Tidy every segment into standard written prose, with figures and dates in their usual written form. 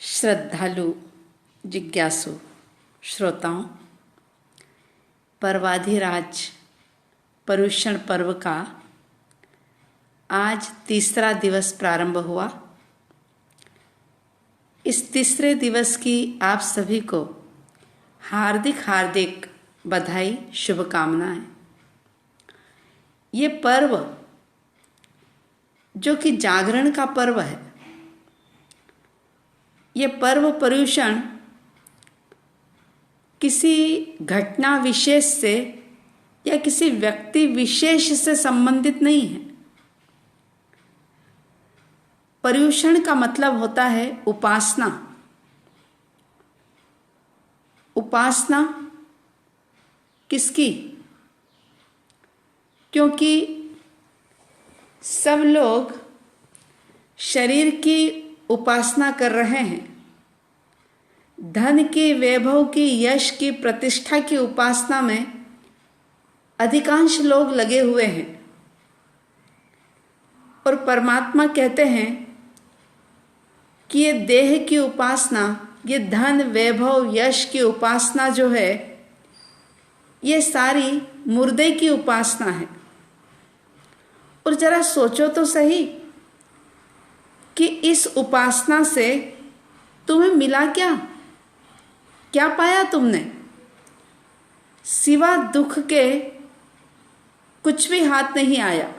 श्रद्धालु जिज्ञासु श्रोताओं, पर्वाधिराज पर्युषण पर्व का आज तीसरा दिवस प्रारंभ हुआ। इस तीसरे दिवस की आप सभी को हार्दिक हार्दिक बधाई, शुभकामनाएं। ये पर्व जो कि जागरण का पर्व है, ये पर्व पर्युषण किसी घटना विशेष से या किसी व्यक्ति विशेष से संबंधित नहीं है। पर्युषण का मतलब होता है उपासना। उपासना किसकी? क्योंकि सब लोग शरीर की उपासना कर रहे हैं, धन की, वैभव की, यश की, प्रतिष्ठा की उपासना में अधिकांश लोग लगे हुए हैं। और परमात्मा कहते हैं कि ये देह की उपासना, ये धन, वैभव, यश की उपासना जो है, ये सारी मुर्दे की उपासना है। और जरा सोचो तो सही कि इस उपासना से तुम्हें मिला क्या? क्या पाया तुमने? सिवा दुख के कुछ भी हाथ नहीं आया।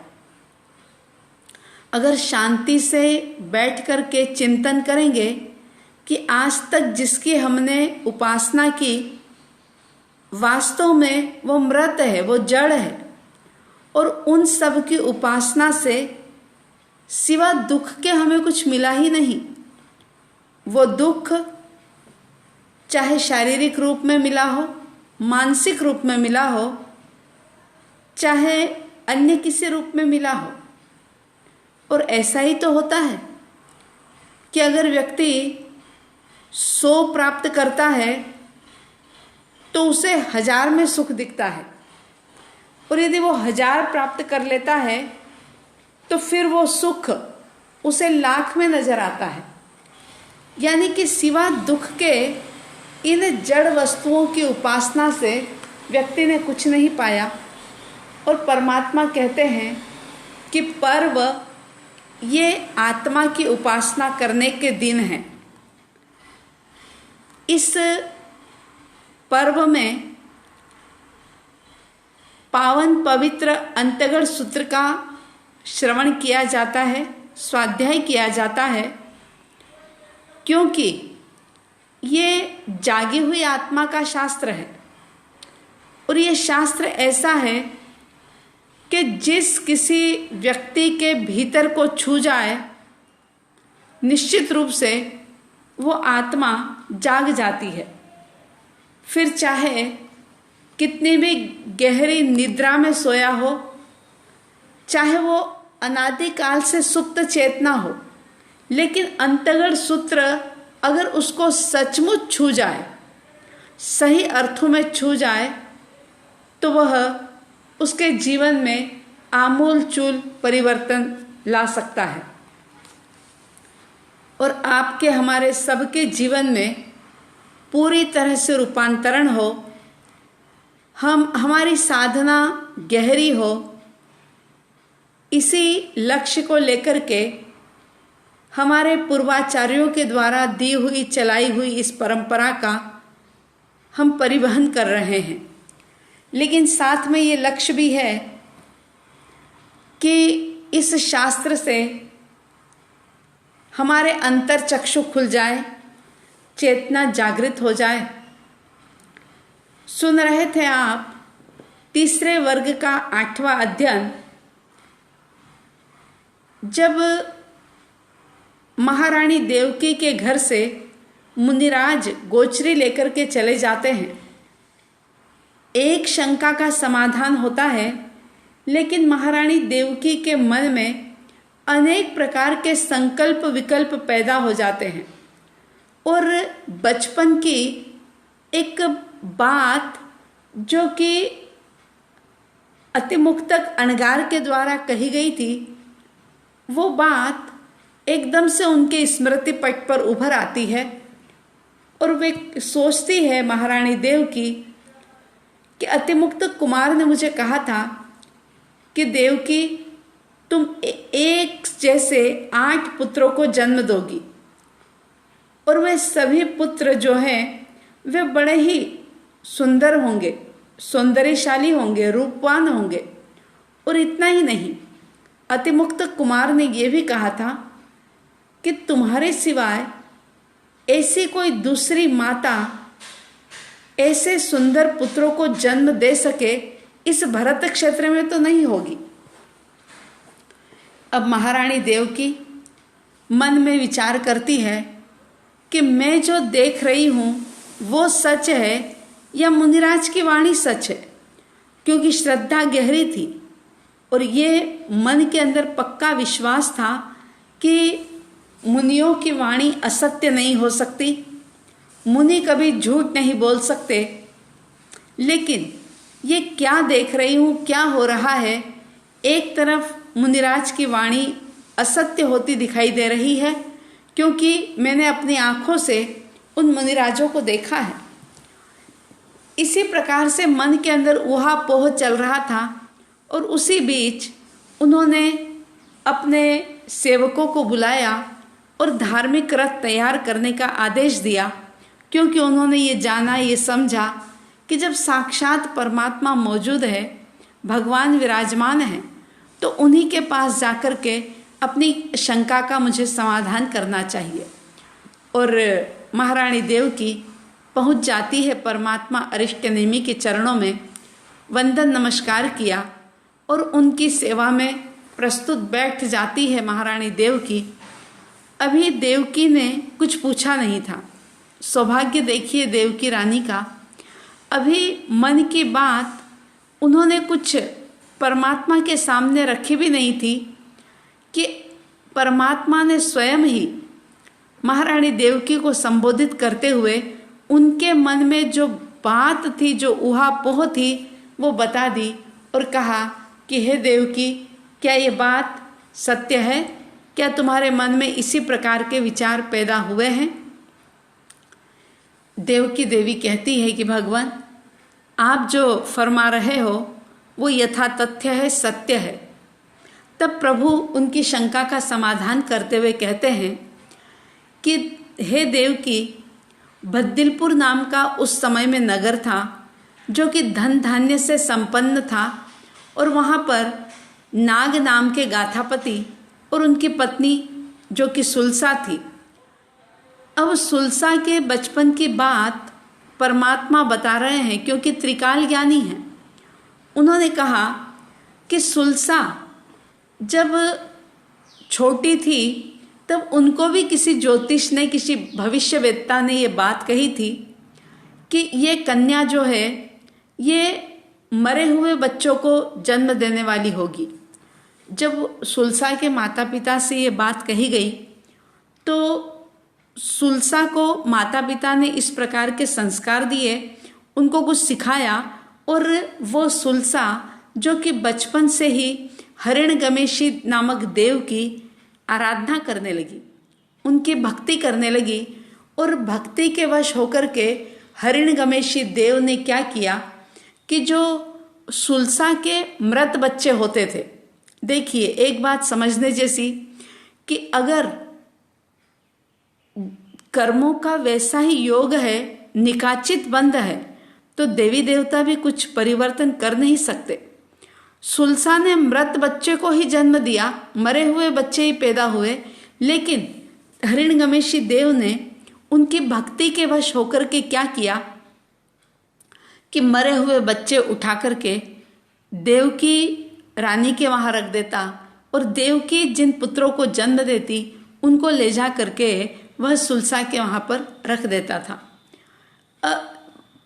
अगर शांति से बैठ कर के चिंतन करेंगे कि आज तक जिसकी हमने उपासना की, वास्तव में वो मृत है, वो जड़ है, और उन सब की उपासना से सिवा दुख के हमें कुछ मिला ही नहीं। वो दुख चाहे शारीरिक रूप में मिला हो, मानसिक रूप में मिला हो, चाहे अन्य किसी रूप में मिला हो। और ऐसा ही तो होता है कि अगर व्यक्ति 100 प्राप्त करता है तो उसे 1000 में सुख दिखता है, और यदि वो 1000 प्राप्त कर लेता है तो फिर वो सुख उसे लाख में नजर आता है। यानी कि सिवा दुख के इन जड़ वस्तुओं की उपासना से व्यक्ति ने कुछ नहीं पाया। और परमात्मा कहते हैं कि पर्व ये आत्मा की उपासना करने के दिन हैं। इस पर्व में पावन पवित्र अंतगढ़ सूत्र का श्रवण किया जाता है, स्वाध्याय किया जाता है, क्योंकि ये जागी हुई आत्मा का शास्त्र है। और ये शास्त्र ऐसा है कि जिस किसी व्यक्ति के भीतर को छू जाए, निश्चित रूप से वो आत्मा जाग जाती है। फिर चाहे कितनी भी गहरी निद्रा में सोया हो, चाहे वो अनादिकाल से सुप्त चेतना हो, लेकिन अंतगढ़ सूत्र अगर उसको सचमुच छू जाए, सही अर्थों में छू जाए, तो वह उसके जीवन में आमूल चूल परिवर्तन ला सकता है। और आपके, हमारे सबके जीवन में पूरी तरह से रूपांतरण हो, हमारी साधना गहरी हो, इसी लक्ष्य को लेकर के हमारे पूर्वाचार्यों के द्वारा दी हुई, चलाई हुई इस परंपरा का हम परिवहन कर रहे हैं। लेकिन साथ में ये लक्ष्य भी है कि इस शास्त्र से हमारे अंतर चक्षु खुल जाए, चेतना जागृत हो जाए। सुन रहे थे आप तीसरे वर्ग का 8वां अध्ययन। जब महारानी देवकी के घर से मुनिराज गोचरी लेकर के चले जाते हैं, एक शंका का समाधान होता है, लेकिन महारानी देवकी के मन में अनेक प्रकार के संकल्प विकल्प पैदा हो जाते हैं। और बचपन की एक बात जो कि अतिमुक्तक अणगार के द्वारा कही गई थी, वो बात एकदम से उनके स्मृति पट पर उभर आती है और वे सोचती है महारानी देवकी कि अतिमुक्त कुमार ने मुझे कहा था कि देवकी तुम एक जैसे 8 पुत्रों को जन्म दोगी और वे सभी पुत्र जो हैं वे बड़े ही सुंदर होंगे, सौंदर्यशाली होंगे, रूपवान होंगे। और इतना ही नहीं, अतिमुक्त कुमार ने यह भी कहा था कि तुम्हारे सिवाय ऐसी कोई दूसरी माता ऐसे सुंदर पुत्रों को जन्म दे सके इस भरत क्षेत्र में तो नहीं होगी। अब महारानी देवकी मन में विचार करती है कि मैं जो देख रही हूँ वो सच है या मुनिराज की वाणी सच है, क्योंकि श्रद्धा गहरी थी और ये मन के अंदर पक्का विश्वास था कि मुनियों की वाणी असत्य नहीं हो सकती, मुनि कभी झूठ नहीं बोल सकते। लेकिन ये क्या देख रही हूँ, क्या हो रहा है, एक तरफ मुनिराज की वाणी असत्य होती दिखाई दे रही है क्योंकि मैंने अपनी आंखों से उन मुनिराजों को देखा है। इसी प्रकार से मन के अंदर ऊहापोह चल रहा था और उसी बीच उन्होंने अपने सेवकों को बुलाया और धार्मिक रथ तैयार करने का आदेश दिया, क्योंकि उन्होंने ये जाना, ये समझा कि जब साक्षात परमात्मा मौजूद है, भगवान विराजमान है, तो उन्हीं के पास जाकर के अपनी शंका का मुझे समाधान करना चाहिए। और महारानी देवकी पहुंच जाती है परमात्मा अरिष्टनेमि के चरणों में, वंदन नमस्कार किया और उनकी सेवा में प्रस्तुत बैठ जाती है महारानी देवकी। अभी देवकी ने कुछ पूछा नहीं था। सौभाग्य देखिए देवकी रानी का, अभी मन की बात उन्होंने कुछ परमात्मा के सामने रखी भी नहीं थी कि परमात्मा ने स्वयं ही महारानी देवकी को संबोधित करते हुए उनके मन में जो बात थी, जो ऊहापोह थी, वो बता दी और कहा कि हे देवकी, क्या ये बात सत्य है? क्या तुम्हारे मन में इसी प्रकार के विचार पैदा हुए हैं? देवकी देवी कहती है कि भगवान, आप जो फरमा रहे हो वो यथा तथ्य है, सत्य है। तब प्रभु उनकी शंका का समाधान करते हुए कहते हैं कि हे देवकी, बद्दिलपुर नाम का उस समय में नगर था जो कि धन धान्य से संपन्न था और वहाँ पर नाग नाम के गाथापति और उनकी पत्नी जो कि सुलसा थी। अब सुलसा के बचपन की बात परमात्मा बता रहे हैं क्योंकि त्रिकाल ज्ञानी हैं। उन्होंने कहा कि सुलसा जब छोटी थी तब उनको भी किसी ज्योतिष ने, किसी भविष्यवेत्ता ने ये बात कही थी कि ये कन्या जो है ये मरे हुए बच्चों को जन्म देने वाली होगी। जब सुलसा के माता पिता से ये बात कही गई तो सुलसा को माता पिता ने इस प्रकार के संस्कार दिए, उनको कुछ सिखाया और वो सुलसा जो कि बचपन से ही हिरण्यगमेशी नामक देव की आराधना करने लगी, उनकी भक्ति करने लगी। और भक्ति के वश होकर के हिरण्यगमेशी देव ने क्या किया कि जो सुलसा के मृत बच्चे होते थे, देखिए एक बात समझने जैसी कि अगर कर्मों का वैसा ही योग है, निकाचित बंध है, तो देवी देवता भी कुछ परिवर्तन कर नहीं सकते। सुलसा ने मृत बच्चे को ही जन्म दिया, मरे हुए बच्चे ही पैदा हुए, लेकिन हिरण्यगमेशी देव ने उनकी भक्ति के वश होकर के क्या किया कि मरे हुए बच्चे उठा करके देवकी रानी के वहां रख देता और देवकी जिन पुत्रों को जन्म देती उनको ले जा करके वह सुलसा के वहां पर रख देता था।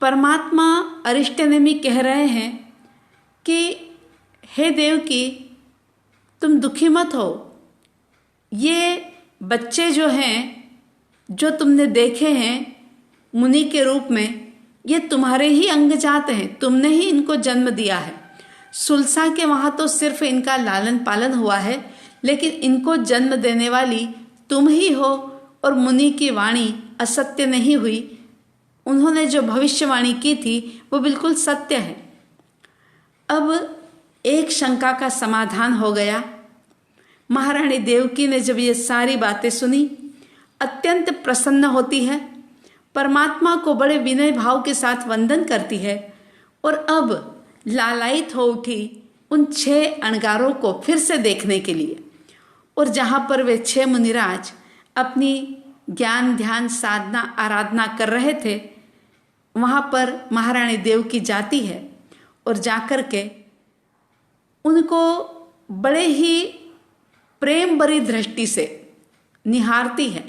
परमात्मा अरिष्टनेमि कह रहे हैं कि हे देवकी, तुम दुखी मत हो, ये बच्चे जो हैं, जो तुमने देखे हैं मुनि के रूप में, ये तुम्हारे ही अंगजात हैं, तुमने ही इनको जन्म दिया है। सुलसा के वहाँ तो सिर्फ इनका लालन पालन हुआ है, लेकिन इनको जन्म देने वाली तुम ही हो और मुनि की वाणी असत्य नहीं हुई। उन्होंने जो भविष्यवाणी की थी वो बिल्कुल सत्य है। अब एक शंका का समाधान हो गया। महारानी देवकी ने जब ये सारी बातें सुनी, अत्यंत प्रसन्न होती है, परमात्मा को बड़े विनय भाव के साथ वंदन करती है और अब लालायित हो उठी उन 6 अणगारों को फिर से देखने के लिए। और जहाँ पर वे 6 मुनिराज अपनी ज्ञान ध्यान साधना आराधना कर रहे थे, वहाँ पर महारानी देवकी जाती है और जाकर के उनको बड़े ही प्रेम भरी दृष्टि से निहारती है।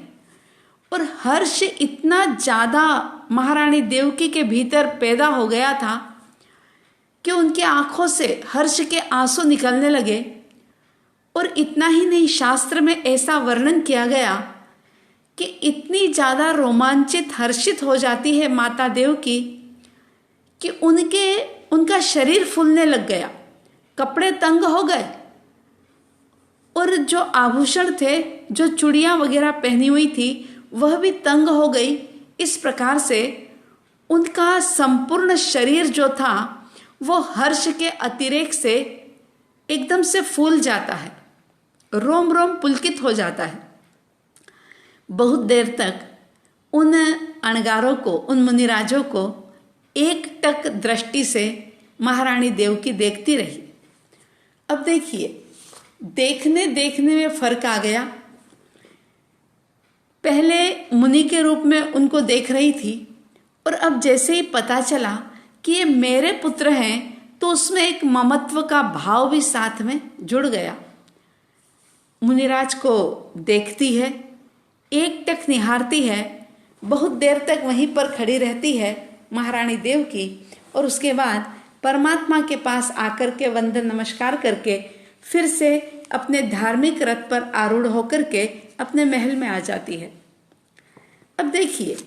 और हर्ष इतना ज़्यादा महारानी देवकी के भीतर पैदा हो गया था कि उनकी आंखों से हर्ष के आंसू निकलने लगे। और इतना ही नहीं, शास्त्र में ऐसा वर्णन किया गया कि इतनी ज़्यादा रोमांचित हर्षित हो जाती है माता देवकी कि उनका शरीर फूलने लग गया, कपड़े तंग हो गए और जो आभूषण थे, जो चूड़ियाँ वगैरह पहनी हुई थी, वह भी तंग हो गई। इस प्रकार से उनका संपूर्ण शरीर जो था वो हर्ष के अतिरेक से एकदम से फूल जाता है, रोम रोम पुलकित हो जाता है। बहुत देर तक उन अणगारों को, उन मुनिराजों को एकटक दृष्टि से महारानी देवकी देखती रही। अब देखिए, देखने देखने में फर्क आ गया। पहले मुनि के रूप में उनको देख रही थी और अब जैसे ही पता चला कि ये मेरे पुत्र हैं तो उसमें एक ममत्व का भाव भी साथ में जुड़ गया। मुनिराज को देखती है, एकटक निहारती है, बहुत देर तक वहीं पर खड़ी रहती है महारानी देवकी और उसके बाद परमात्मा के पास आकर के वंदन नमस्कार करके फिर से अपने धार्मिक रथ पर आरूढ़ होकर के अपने महल में आ जाती है। अब देखिए,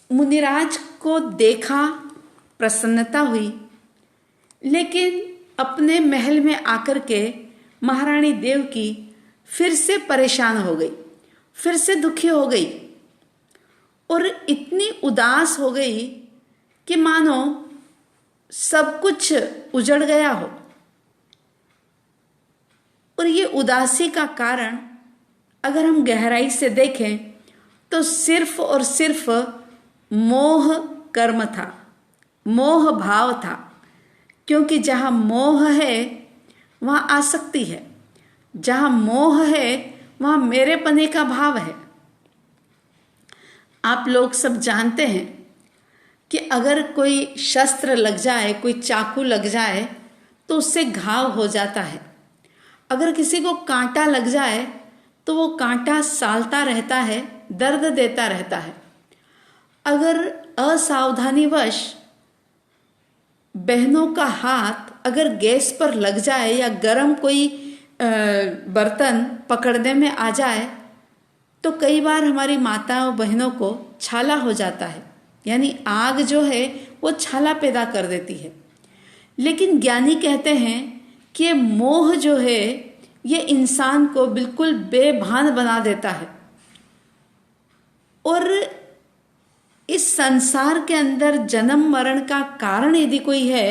मुनिराज को देखा, प्रसन्नता हुई, लेकिन अपने महल में आकर के महारानी देवकी फिर से परेशान हो गई, फिर से दुखी हो गई और इतनी उदास हो गई कि मानो सब कुछ उजड़ गया हो। और ये उदासी का कारण अगर हम गहराई से देखें तो सिर्फ और सिर्फ मोह कर्म था, मोह भाव था। क्योंकि जहाँ मोह है वहाँ आसक्ति है, जहाँ मोह है वहाँ मेरेपने का भाव है। आप लोग सब जानते हैं कि अगर कोई शस्त्र लग जाए, कोई चाकू लग जाए तो उससे घाव हो जाता है। अगर किसी को कांटा लग जाए तो वो कांटा सालता रहता है, दर्द देता रहता है। अगर असावधानीवश बहनों का हाथ अगर गैस पर लग जाए या गर्म कोई बर्तन पकड़ने में आ जाए तो कई बार हमारी माताओं बहनों को छाला हो जाता है, यानी आग जो है वो छाला पैदा कर देती है। लेकिन ज्ञानी कहते हैं कि ये मोह जो है ये इंसान को बिल्कुल बेभान बना देता है और इस संसार के अंदर जन्म मरण का कारण यदि कोई है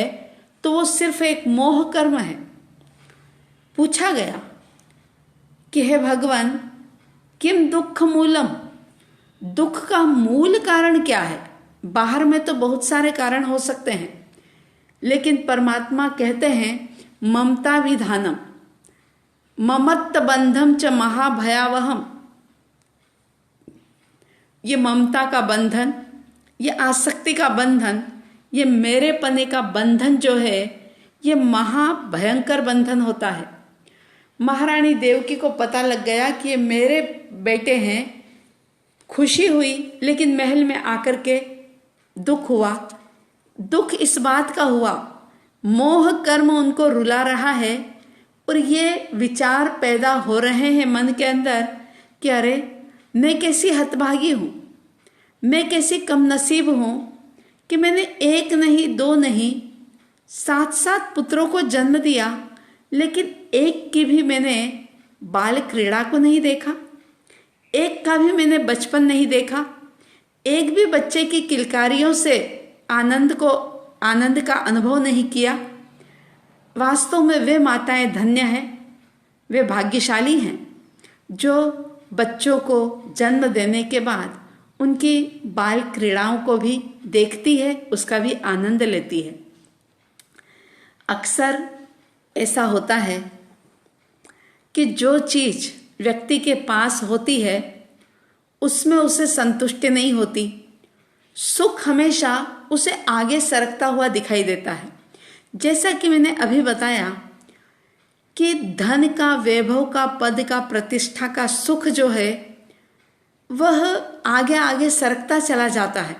तो वो सिर्फ एक मोह कर्म है। पूछा गया कि हे भगवान, किम दुख मूलम, दुख का मूल कारण क्या है? बाहर में तो बहुत सारे कारण हो सकते हैं, लेकिन परमात्मा कहते हैं ममता विधानम, ममत्त बंधम च महाभयावहम। ये ममता का बंधन, ये आसक्ति का बंधन, ये मेरेपने का बंधन जो है ये महाभयंकर बंधन होता है। महारानी देवकी को पता लग गया कि ये मेरे बेटे हैं। खुशी हुई, लेकिन महल में आकर के दुख हुआ। दुख इस बात का हुआ, मोह कर्म उनको रुला रहा है और ये विचार पैदा हो रहे हैं मन के अंदर कि अरे मैं कैसी हतभागी हूँ, मैं कैसी कम नसीब हूँ कि मैंने 1 नहीं 2 नहीं 7 पुत्रों को जन्म दिया, लेकिन एक की भी मैंने बाल क्रीड़ा को नहीं देखा। एक का भी मैंने बचपन नहीं देखा, एक भी बच्चे की किलकारियों से आनंद का अनुभव नहीं किया। वास्तव में वे माताएं धन्य हैं, वे भाग्यशाली हैं जो बच्चों को जन्म देने के बाद उनकी बाल क्रीड़ाओं को भी देखती है, उसका भी आनंद लेती है। अक्सर ऐसा होता है कि जो चीज व्यक्ति के पास होती है उसमें उसे संतुष्टि नहीं होती, सुख हमेशा उसे आगे सरकता हुआ दिखाई देता है। जैसा कि मैंने अभी बताया कि धन का, वैभव का, पद का, प्रतिष्ठा का सुख जो है वह आगे आगे सरकता चला जाता है।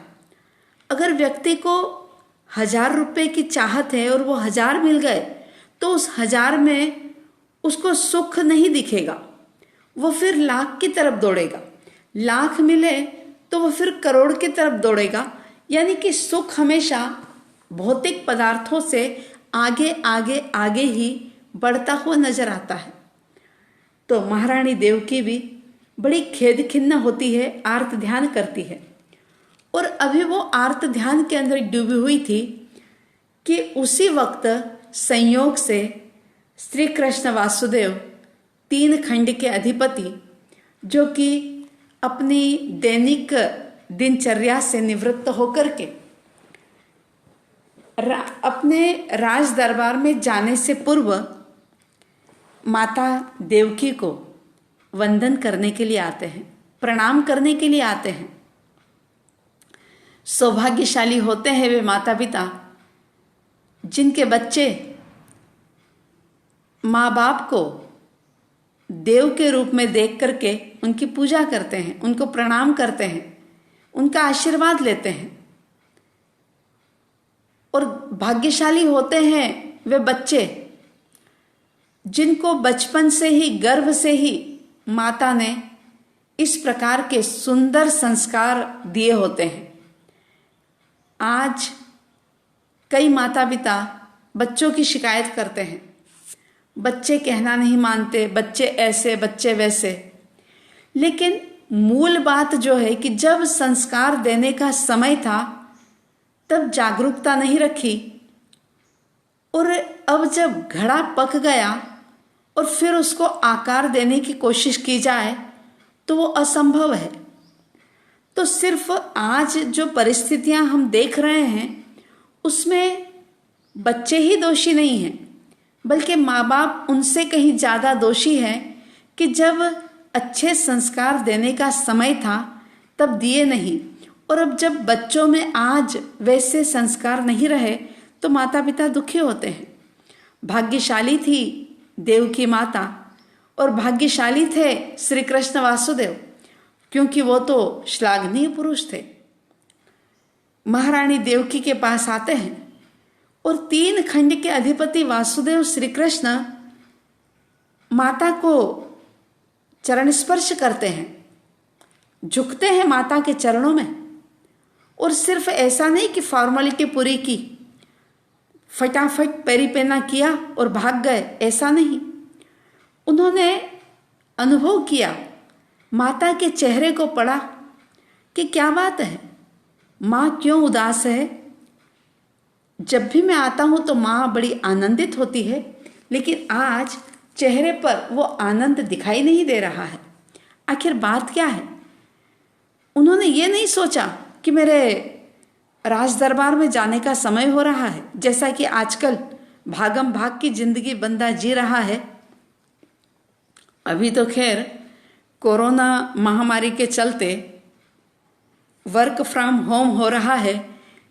अगर व्यक्ति को 1000 रुपए की चाहत है और वो 1000 मिल गए तो उस 1000 में उसको सुख नहीं दिखेगा, वो फिर लाख की तरफ दौड़ेगा। लाख मिले तो वो फिर करोड़ की तरफ दौड़ेगा। यानी कि सुख हमेशा भौतिक पदार्थों से आगे आगे आगे ही बढ़ता हुआ नजर आता है। तो महारानी देवकी भी बड़ी खेद खिन्न होती है, आर्त ध्यान करती है। और अभी वो आर्त ध्यान के अंदर डूबी हुई थी कि उसी वक्त संयोग से श्री कृष्ण वासुदेव 3 खंड के अधिपति, जो कि अपनी दैनिक दिनचर्या से निवृत्त होकर के अपने राज दरबार में जाने से पूर्व माता देवकी को वंदन करने के लिए आते हैं, प्रणाम करने के लिए आते हैं। सौभाग्यशाली होते हैं वे माता पिता जिनके बच्चे माँ बाप को देव के रूप में देख करके उनकी पूजा करते हैं, उनको प्रणाम करते हैं, उनका आशीर्वाद लेते हैं। और भाग्यशाली होते हैं वे बच्चे जिनको बचपन से ही, गर्भ से ही माता ने इस प्रकार के सुंदर संस्कार दिए होते हैं। आज कई माता पिता बच्चों की शिकायत करते हैं, बच्चे कहना नहीं मानते, बच्चे ऐसे, बच्चे वैसे। लेकिन मूल बात जो है कि जब संस्कार देने का समय था तब जागरूकता नहीं रखी, और अब जब घड़ा पक गया और फिर उसको आकार देने की कोशिश की जाए तो वो असंभव है। तो सिर्फ आज जो परिस्थितियां हम देख रहे हैं उसमें बच्चे ही दोषी नहीं हैं, बल्कि माँ बाप उनसे कहीं ज़्यादा दोषी हैं कि जब अच्छे संस्कार देने का समय था तब दिए नहीं, और अब जब बच्चों में आज वैसे संस्कार नहीं रहे तो माता पिता दुखी होते हैं। भाग्यशाली थी देवकी माता और भाग्यशाली थे श्री कृष्ण वासुदेव, क्योंकि वो तो श्लाघनीय पुरुष थे। महारानी देवकी के पास आते हैं और 3 खंड के अधिपति वासुदेव श्री कृष्ण माता को चरण स्पर्श करते हैं, झुकते हैं माता के चरणों में। और सिर्फ ऐसा नहीं कि फॉर्मेलिटी पूरी की, फटाफट पैरी पैना किया और भाग गए, ऐसा नहीं। उन्होंने अनुभव किया, माता के चेहरे को पढ़ा कि क्या बात है, माँ क्यों उदास है। जब भी मैं आता हूँ तो माँ बड़ी आनंदित होती है, लेकिन आज चेहरे पर वो आनंद दिखाई नहीं दे रहा है। आखिर बात क्या है। उन्होंने ये नहीं सोचा कि मेरे राज दरबार में जाने का समय हो रहा है, जैसा कि आजकल भागम भाग की जिंदगी बंदा जी रहा है। अभी तो खैर कोरोना महामारी के चलते वर्क फ्रॉम होम हो रहा है,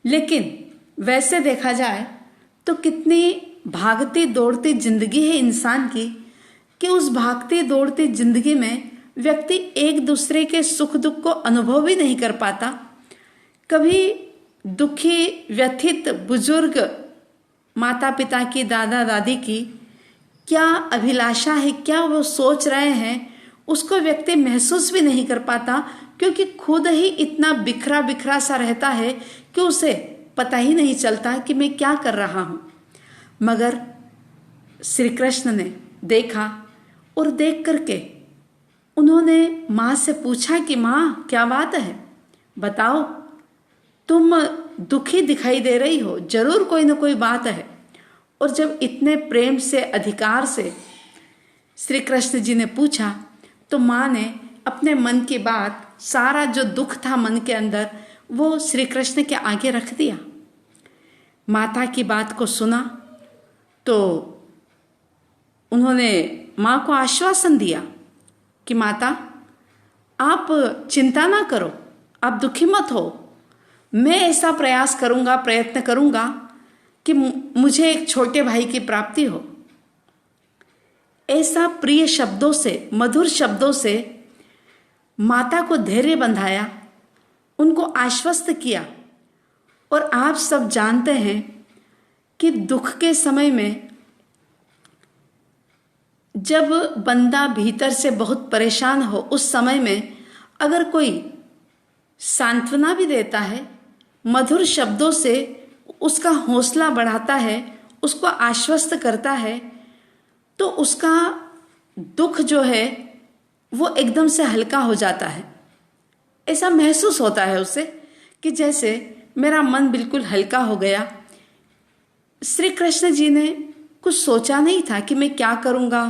लेकिन वैसे देखा जाए तो कितनी भागती दौड़ती जिंदगी है इंसान की कि उस भागती दौड़ती जिंदगी में व्यक्ति एक दूसरे के सुख दुख को अनुभव भी नहीं कर पाता। कभी दुखी व्यथित बुजुर्ग माता पिता की, दादा दादी की क्या अभिलाषा है, क्या वो सोच रहे हैं, उसको व्यक्ति महसूस भी नहीं कर पाता, क्योंकि खुद ही इतना बिखरा बिखरा सा रहता है कि उसे पता ही नहीं चलता कि मैं क्या कर रहा हूँ। मगर श्री कृष्ण ने देखा और देख करके उन्होंने माँ से पूछा कि माँ क्या बात है, बताओ, तुम दुखी दिखाई दे रही हो, जरूर कोई ना कोई बात है। और जब इतने प्रेम से, अधिकार से श्री कृष्ण जी ने पूछा, तो माँ ने अपने मन की बात, सारा जो दुख था मन के अंदर, वो श्री कृष्ण के आगे रख दिया। माता की बात को सुना तो उन्होंने माँ को आश्वासन दिया कि माता, आप चिंता ना करो, आप दुखी मत हो, मैं ऐसा प्रयास करूँगा, प्रयत्न करूँगा कि मुझे एक छोटे भाई की प्राप्ति हो। ऐसा प्रिय शब्दों से, मधुर शब्दों से माता को धैर्य बंधाया, उनको आश्वस्त किया। और आप सब जानते हैं कि दुख के समय में जब बंदा भीतर से बहुत परेशान हो, उस समय में अगर कोई सांत्वना भी देता है, मधुर शब्दों से उसका हौसला बढ़ाता है, उसको आश्वस्त करता है, तो उसका दुख जो है वो एकदम से हल्का हो जाता है। ऐसा महसूस होता है उसे कि जैसे मेरा मन बिल्कुल हल्का हो गया। श्री कृष्ण जी ने कुछ सोचा नहीं था कि मैं क्या करूँगा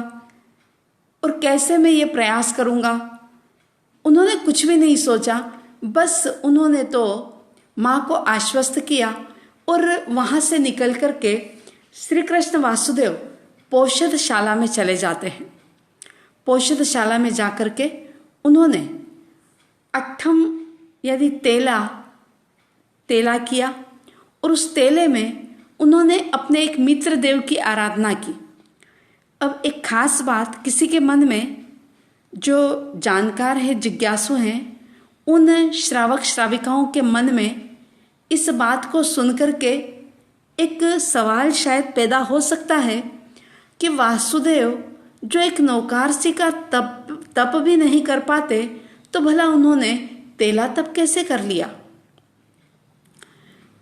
और कैसे मैं ये प्रयास करूँगा। उन्होंने कुछ भी नहीं सोचा, बस उन्होंने तो माँ को आश्वस्त किया और वहाँ से निकल करके श्री कृष्ण वासुदेव पौषधशाला में चले जाते हैं। पौषधशाला में जाकर के उन्होंने अट्ठम यदि तेला किया और उस तेले में उन्होंने अपने एक मित्र देव की आराधना की। अब एक खास बात, किसी के मन में जो जानकार है, जिज्ञासु हैं, उन श्रावक श्राविकाओं के मन में इस बात को सुनकर के एक सवाल शायद पैदा हो सकता है कि वासुदेव जो एक नौकारसी का तप भी नहीं कर पाते, तो भला उन्होंने तेला तप कैसे कर लिया।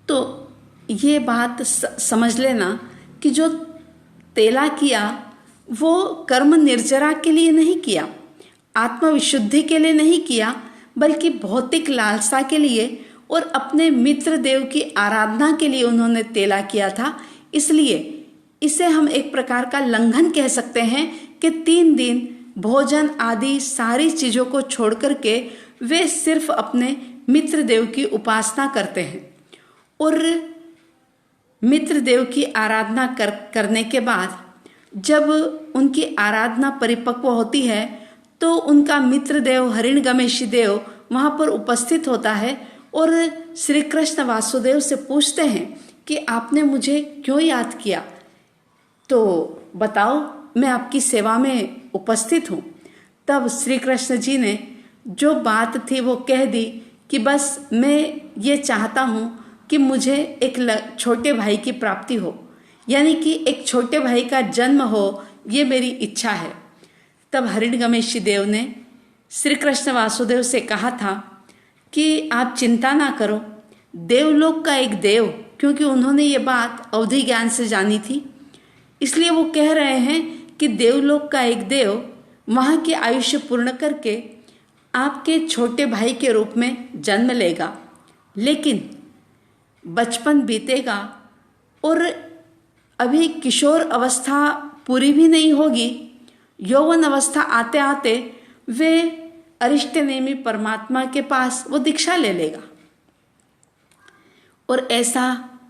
तो ये बात समझ लेना कि जो तेला किया वो कर्म निर्जरा के लिए नहीं किया, आत्मविशुद्धि के लिए नहीं किया, बल्कि भौतिक लालसा के लिए और अपने मित्र देव की आराधना के लिए उन्होंने तेला किया था। इसलिए इसे हम एक प्रकार का लंघन कह सकते हैं कि 3 दिन भोजन आदि सारी चीजों को छोड़ करके वे सिर्फ अपने मित्र देव की उपासना करते हैं। और मित्र देव की आराधना करने के बाद जब उनकी आराधना परिपक्व होती है तो उनका मित्र देव हरिणगमेशी देव वहाँ पर उपस्थित होता है और श्री कृष्ण वासुदेव से पूछते हैं कि आपने मुझे क्यों याद किया, तो बताओ, मैं आपकी सेवा में उपस्थित हूँ। तब श्री कृष्ण जी ने जो बात थी वो कह दी कि बस मैं ये चाहता हूँ कि मुझे एक छोटे भाई की प्राप्ति हो, यानी कि एक छोटे भाई का जन्म हो, ये मेरी इच्छा है। तब हरिणगमेशी देव ने श्री कृष्ण वासुदेव से कहा था कि आप चिंता ना करो, देवलोक का एक देव, क्योंकि उन्होंने ये बात अवधि ज्ञान से जानी थी, इसलिए वो कह रहे हैं कि देवलोक का एक देव वहाँ की आयुष्य पूर्ण करके आपके छोटे भाई के रूप में जन्म लेगा। लेकिन बचपन बीतेगा और अभी किशोर अवस्था पूरी भी नहीं होगी, यौवन अवस्था आते आते वे अरिष्टनेमी परमात्मा के पास वो दीक्षा ले लेगा। और ऐसा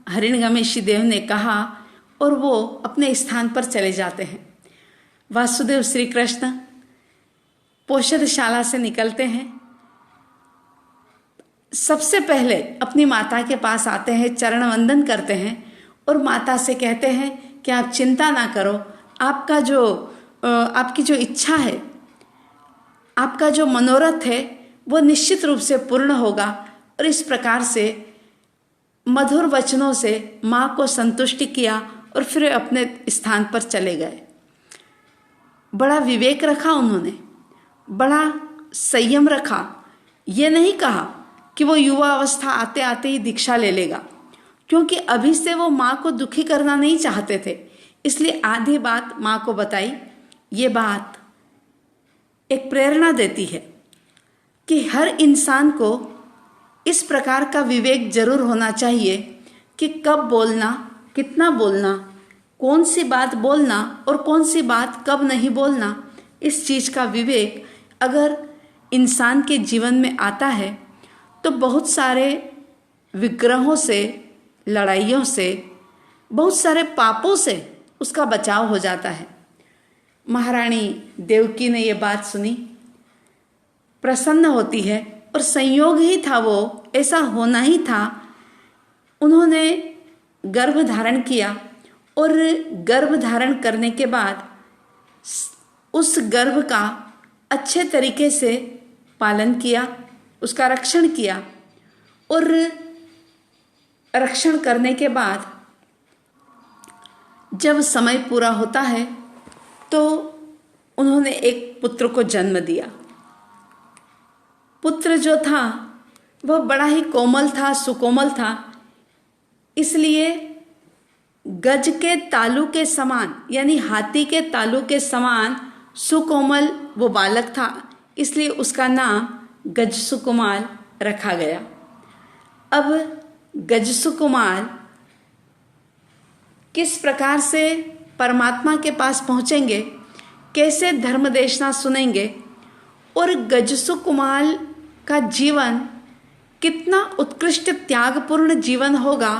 हरिणगमेशी देव ने कहा और वो अपने स्थान पर चले जाते हैं। वासुदेव श्री कृष्ण पौषधशाला से निकलते हैं, सबसे पहले अपनी माता के पास आते हैं, चरण वंदन करते हैं और माता से कहते हैं कि आप चिंता ना करो, आपकी जो इच्छा है, आपका जो मनोरथ है वो निश्चित रूप से पूर्ण होगा। और इस प्रकार से मधुर वचनों से माँ को संतुष्ट किया और फिर अपने स्थान पर चले गए। बड़ा विवेक रखा उन्होंने, बड़ा संयम रखा। ये नहीं कहा कि वो युवा अवस्था आते आते ही दीक्षा ले लेगा, क्योंकि अभी से वो माँ को दुखी करना नहीं चाहते थे, इसलिए आधी बात माँ को बताई। ये बात एक प्रेरणा देती है कि हर इंसान को इस प्रकार का विवेक जरूर होना चाहिए कि कब बोलना, कितना बोलना, कौन सी बात बोलना और कौन सी बात कब नहीं बोलना। इस चीज़ का विवेक अगर इंसान के जीवन में आता है तो बहुत सारे विग्रहों से, लड़ाइयों से, बहुत सारे पापों से उसका बचाव हो जाता है। महारानी देवकी ने ये बात सुनी, प्रसन्न होती है और संयोग ही था, वो ऐसा होना ही था। उन्होंने गर्भ धारण किया और गर्भ धारण करने के बाद उस गर्भ का अच्छे तरीके से पालन किया, उसका रक्षण किया और रक्षण करने के बाद जब समय पूरा होता है तो उन्होंने एक पुत्र को जन्म दिया। पुत्र जो था वह बड़ा ही कोमल था, सुकोमल था, इसलिए गज के तालू के समान यानी हाथी के तालू के समान सुकोमल वो बालक था, इसलिए उसका नाम गज सुकुमार रखा गया। अब गज सुकुमार किस प्रकार से परमात्मा के पास पहुंचेंगे, कैसे धर्म देशना सुनेंगे और गज सुकुमार का जीवन कितना उत्कृष्ट त्यागपूर्ण जीवन होगा,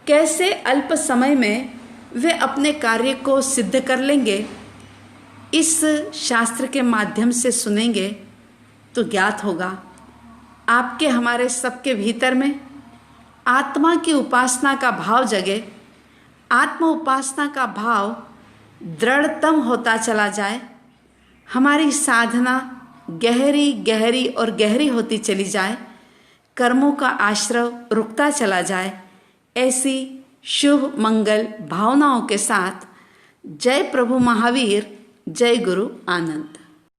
कैसे अल्प समय में वे अपने कार्य को सिद्ध कर लेंगे, इस शास्त्र के माध्यम से सुनेंगे तो ज्ञात होगा। आपके हमारे सबके भीतर में आत्मा की उपासना का भाव जगे, आत्म उपासना का भाव दृढ़तम होता चला जाए, हमारी साधना गहरी गहरी और गहरी होती चली जाए, कर्मों का आश्रव रुकता चला जाए। ऐसी शुभ मंगल भावनाओं के साथ जय प्रभु महावीर, जय गुरु आनंद।